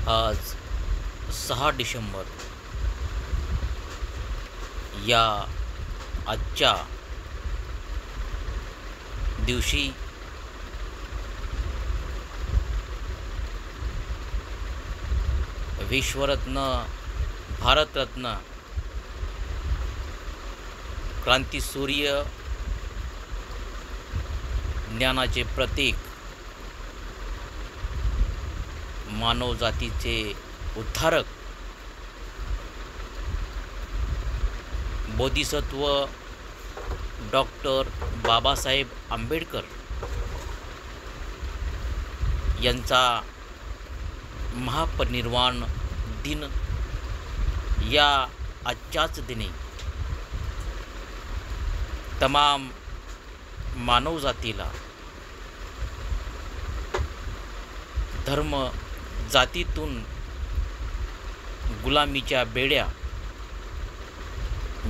आज 6 डिसेंबर या आजच्या दिवशी विश्वरत्न, भारतरत्न, क्रांतीसूर्य, ज्ञानाचे प्रतीक, मानवजातीचे उद्धारक, बोधिसत्व डॉक्टर बाबासाहेब आंबेडकर यांचा महापरिनिर्वाण दिन या आजच्याच दिनी तमाम मानवजातीला धर्म जातीतून गुलामीच्या बेड्या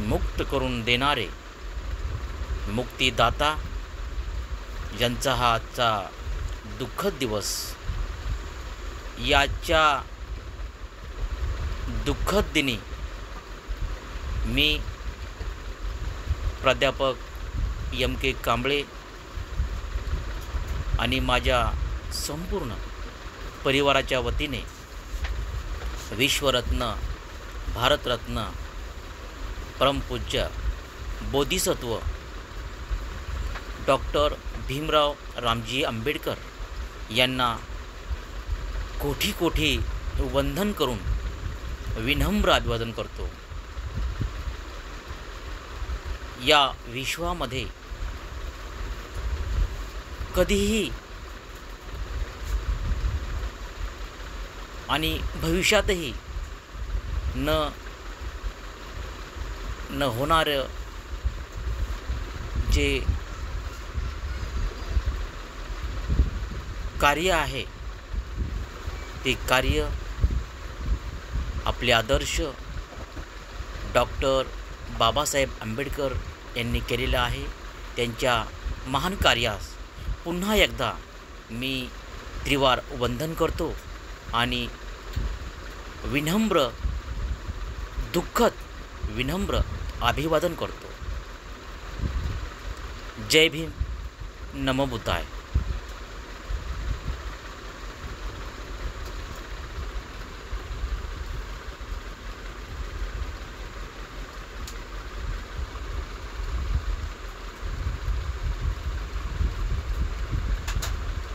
मुक्त करून देणारे मुक्तिदाता यांचा हा आजचा दुःखद दिवस. याच्या दुःखद दिनी मी प्राध्यापक M.K. कांबळे आणि माझ्या संपूर्ण परिवाराच्या वतीने विश्वरत्न, भारतरत्न, परमपूज्य बोधिसत्व डॉक्टर भीमराव रामजी आंबेडकर यांना कोटी कोटी वंदन करून विनम्र अभिवादन करतो. या विश्वामध्ये कधीही आणि भविष्यातही न होणारं जे कार्य आहे ते कार्य आपले आदर्श डॉक्टर बाबासाहेब आंबेडकर यांनी केलेलं आहे. त्यांच्या महान कार्यास पुन्हा एकदा मी त्रिवार वंदन करतो आणि विनम्र अभिवादन करतो. जय भीम, नमो बुद्धाय.